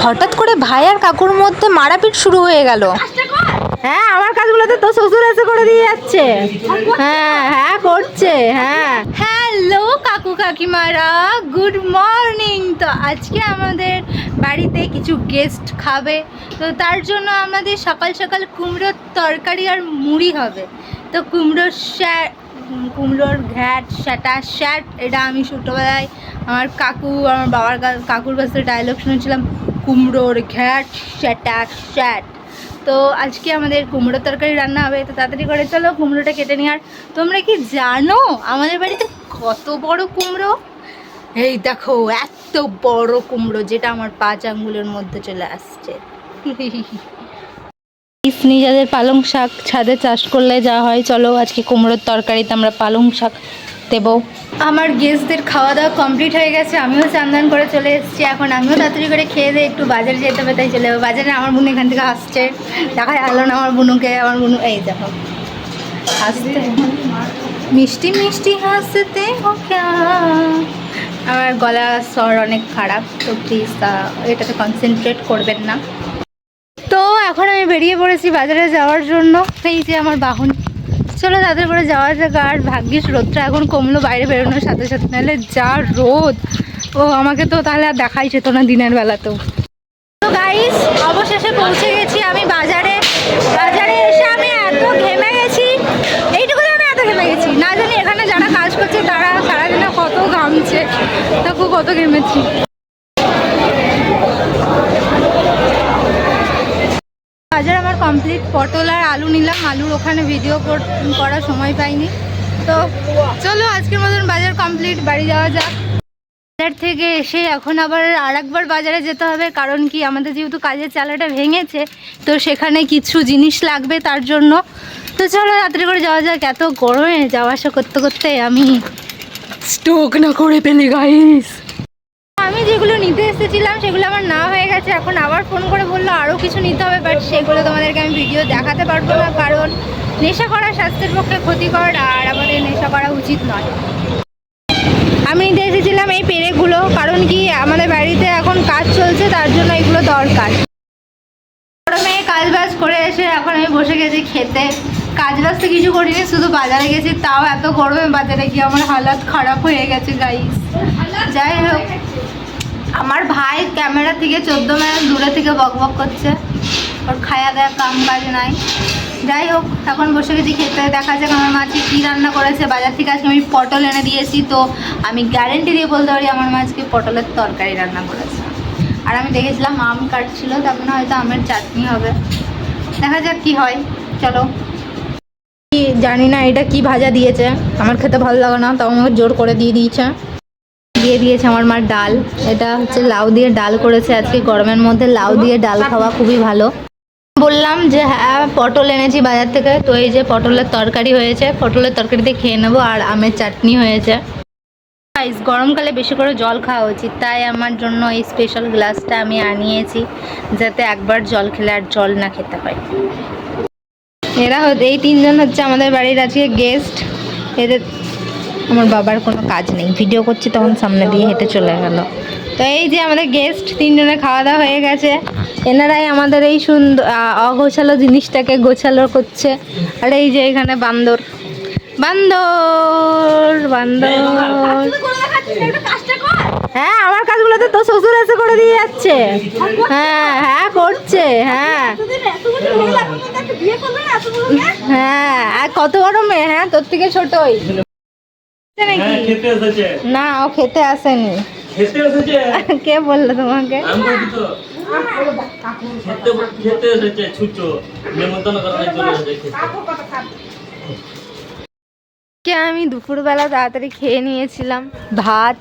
হঠাৎ করে ভাই আর কাকুর মধ্যে মারাপিট শুরু হয়ে গেল। হ্যাঁ, আমার কাজগুলোতে তো শ্বশুর এসে করে দিয়ে যাচ্ছে। হ্যাঁ হ্যাঁ করছে। হ্যাঁ, হ্যালো কাকু কাকিমারা, গুড মর্নিং। তো আজকে আমাদের বাড়িতে কিছু গেস্ট খাবে, তো তার জন্য আমাদের সকাল সকাল কুমড়োর তরকারি আর মুড়ি হবে। তো কুমড়োর ঘ্যাট স্যাটা স্যাট, এটা আমি ছোটোবেলায় আমার কাকুর কাছে ডায়লগ শুনেছিলাম, কুমড়োর ঘ্যাট স্যাটা স্যাট। তো আজকে আমাদের কুমড়োর তরকারি রান্না হবে। তো তাড়াতাড়ি করে চলো কুমড়োটা কেটে নিয়ে। আর তোমরা কি জানো আমাদের বাড়িতে কত বড় কুমড়ো? এই দেখো, এত বড় কুমড়ো, যেটা আমার 5 আঙ্গুলের মধ্যে চলে আসছে। নিজেদের পালং শাক ছাদে চাষ করলে যা হয়, চলো আজকে কুমড়োর তরকারিতে আমরা পালং শাক দেবো। আমার গেস্টদের খাওয়া দাওয়া কমপ্লিট হয়ে গেছে, আমিও চান্দান করে চলে এসেছি। এখন আমিও তাড়াতাড়ি করে খেয়ে দিয়ে একটু বাজারে যেতে হবে, তাই চলে যাবো বাজারে। আমার বোন এখান থেকে আসছে, দেখা গেল না আমার বোনুকে। আমার বোনু এই দেখো হাসতে, মিষ্টি মিষ্টি হাসতে হো ক্যা। আমার গলা স্বর অনেক খারাপ, তো প্লিজ এটাতে কনসেন্ট্রেট করবেন না। তো এখন আমি বেরিয়ে পড়েছি বাজারে যাওয়ার জন্য। এই যে আমার বাহন, চলো তাদের করে যাওয়া যাক। আর ভাগ্যিস রোদটা এখন কমলো বাইরে বেরোনোর সাথে সাথে, নাহলে যা রোদ, ও আমাকে তো তাহলে আর দেখাই যেত না দিনের বেলাতেও। তো গাইস, অবশেষে পৌঁছে গেছি আমি বাজারে। বাজারে এসে আমি এত ঘেমে গেছি, এইটুকুতে আমি এত ঘেমে গেছি, না জানি এখানে যারা কাজ করছে তারা সারাদিনে কত ঘামছে, দেখো কত ঘেমেছি। বাজার আমার কমপ্লিট, পটল আর আলু নিলাম। আলুর ওখানে ভিডিও করার সময় পাইনি। তো চলো আজকের মতন বাজার কমপ্লিট, বাড়ি যাওয়া যাক। বাজার থেকে এসে এখন আবার আরেকবার বাজারে যেতে হবে, কারণ কি আমাদের যেহেতু কাজের চালাটা ভেঙেছে, তো সেখানে কিছু জিনিস লাগবে তার জন্য। তো চলো রাত্রে করে যাওয়া যাক। এত গরমে যাওয়া আসা করতে করতে আমি স্ট্রোক না করে ফেলি গাইস। আমি যেগুলো নিতে এসেছিলাম সেগুলো আমার না হয়ে গেছে, এখন আবার ফোন করে বললো আরও কিছু নিতে হবে, বাট সেগুলো তোমাদেরকে আমি ভিডিও দেখাতে পারবো না, কারণ নেশা করা স্বাস্থ্যের পক্ষে ক্ষতিকর, আর আমাদের নেশা করা উচিত নয়। আমি নিতে এসেছিলাম এই পেরেকগুলো, কারণ কি আমাদের বাড়িতে এখন কাজ চলছে, তার জন্য এগুলো দরকার। গরমে কাজবাজ করে এসে এখন আমি বসে গেছি খেতে। কাজবাজ তো কিছু করিনি, শুধু বাজারে গেছি, তাও এত গরমে বাজারে গিয়ে আমার হালাত খারাপ হয়ে গেছে গাইস। যাই হোক, আমার ভাই ক্যামেরা থেকে 14 মাইল দূরে থেকে বকবক করছে, ওর খায়া দেয়া কাম কাজ নাই। যাই হোক, এখন বসে গেছি খেতে। দেখা যাক আমার মাছকে কী রান্না করেছে। বাজার থেকে আজকে আমি পটল এনে দিয়েছি, তো আমি গ্যারেন্টি দিয়ে বলতে পারি আমার মাছকে পটলের তরকারি রান্না করেছে। আর আমি দেখেছিলাম আম কাটছিল, তখন হয়তো আমের চাটনি হবে। দেখা যাক কি হয়, চলো। জানি না এটা কি ভাজা দিয়েছে, আমার খেতে ভালো লাগে না, তাও আমাকে জোর করে দিয়ে দিয়েছে আমার মা ডাল। এটা হচ্ছে লাউ দিয়ে ডাল করেছে আজকে। গরমের মধ্যে লাউ দিয়ে ডাল খাওয়া খুবই ভালো। বললাম যে হ্যাঁ পটল এনেছি বাজার থেকে, তো এই যে পটলের তরকারি হয়েছে, পটলের তরকারিতে খেয়ে নেবো। আর আমের চাটনি হয়েছে। গরমকালে বেশি করে জল খাওয়া উচিত, তাই আমার জন্য এই স্পেশাল গ্লাসটা আমি আনিয়েছি, যাতে একবার জল খেলে আর জল না খেতে হয়। এরা এই 3 জন হচ্ছে আমাদের বাড়ির আজকে গেস্ট। এদের আমার বাবার কোনো কাজ নেই, ভিডিও করছি তখন সামনে দিয়ে হেঁটে চলে গেল। তো এই যে আমাদের গেস্ট 3 জনের খাওয়া দাওয়া হয়ে গেছে। এনারাই আমাদের এই সুন্দর অগোছালো জিনিসটাকে গোছালো করছে। আর এই যে এখানে বান্দর বান্দর বান্দর। হ্যাঁ, আমার কাজগুলোতে তো শ্বশুর এসে করে দিয়ে যাচ্ছে। হ্যাঁ হ্যাঁ করছে। হ্যাঁ হ্যাঁ, আর কত বড় মেয়ে? হ্যাঁ, তোর থেকে ছোটই না, ও খেতে আসেনি। কে বললো তোমাকে? আমি দুপুরবেলা তাড়াতাড়ি খেয়ে নিয়েছিলাম ভাত,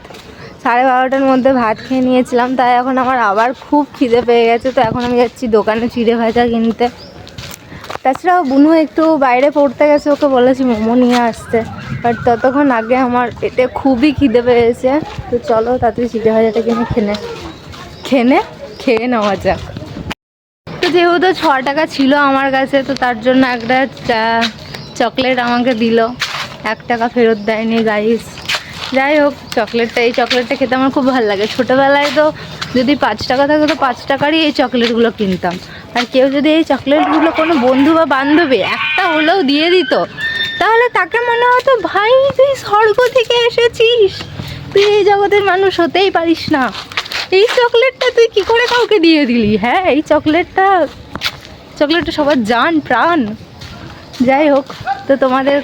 12:30টার মধ্যে ভাত খেয়ে নিয়েছিলাম। তাই এখন আমার আবার খুব খিদে পেয়ে গেছে। তো এখন আমি যাচ্ছি দোকানে চিড়ে ভাজা কিনতে। তাছাড়াও বুনু একটু বাইরে পড়তে গেছে, ওকে বলেছি মোমো নিয়ে আসতে, বাট ততক্ষণ আগে আমার পেটে খুবই খিদে পেয়েছে। তো চলো তাড়াতাড়ি চিড়ে ভাজাটা কিনে খেয়ে নেওয়া যাক। তো যেহেতু 6 টাকা ছিল আমার কাছে, তো তার জন্য একটা চকলেট আমাকে দিল, 1 টাকা ফেরত দেয়নি গাইস। যাই হোক, এই চকলেটটা খেতে আমার খুব ভালো লাগে। ছোটোবেলায় তো যদি 5 টাকা থাকতো তো 5 টাকারই এই চকলেটগুলো কিনতাম। আর কেউ যদি এই চকলেটগুলো কোনো বন্ধু বা বান্ধবী একটা হলেও দিয়ে দিত, তাহলে তাকে মনে হতো ভাই তুই স্বর্গ থেকে এসেছিস, তুই এই জগতের মানুষ হতেই পারিস না, এই চকলেটটা তুই কি করে কাউকে দিয়ে দিলি। হ্যাঁ, এই চকলেটটা সবার জান প্রাণ। যাই হোক, তো তোমাদের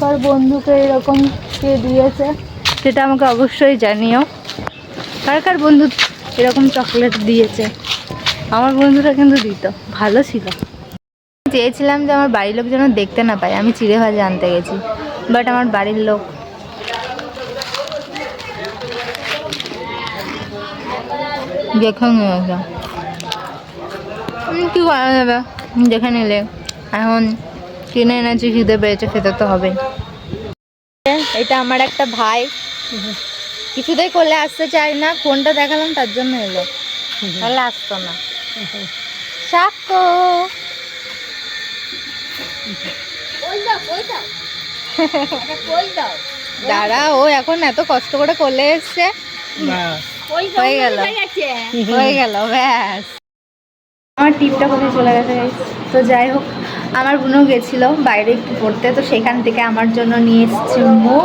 কার বন্ধুকে এরকম কে দিয়েছে সেটা আমাকে অবশ্যই জানিও। কার বন্ধু এরকম চকলেট দিয়েছে? আমার বন্ধুরা কিন্তু দিত, ভালো ছিল। চেয়েছিলাম যে আমার বাড়ির লোক যেন দেখতে না পায় আমি চিড়ে ভাজা আনতে গেছি, বাট আমার বাড়ির লোক দেখে নিয়েছে। কী করা যাবে, দেখে নিলে এখন কিনে এনেছি, খিদে পেয়েছে, খেতে তো হবে। এটা আমার একটা ভাই, কিছুতেই করলে আসতে চাই না, ফোনটা দেখালাম তার জন্য এলো, তাহলে আসতো না। সাকো দাঁড়া, ও এখন এত কষ্ট করে করলে এসছে, হয়ে গেল ব্যাস। আমার টিপটা কোথায় চলে গেছে গাইস। তো যাই হোক, আমার বোনও গেছিলো বাইরে একটু পড়তে, তো সেখান থেকে আমার জন্য নিয়ে এসেছে momo.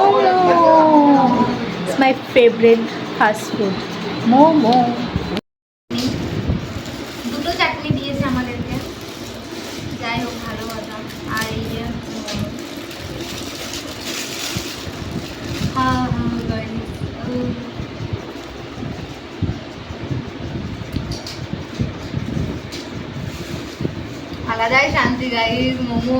It's my favourite fast food, momo. দুটো চাটনি দিয়েছে আমাদেরকে, যাই হোক ভালো কথা। আর এই যে আলাদাই শান্তি গাইস, মোমো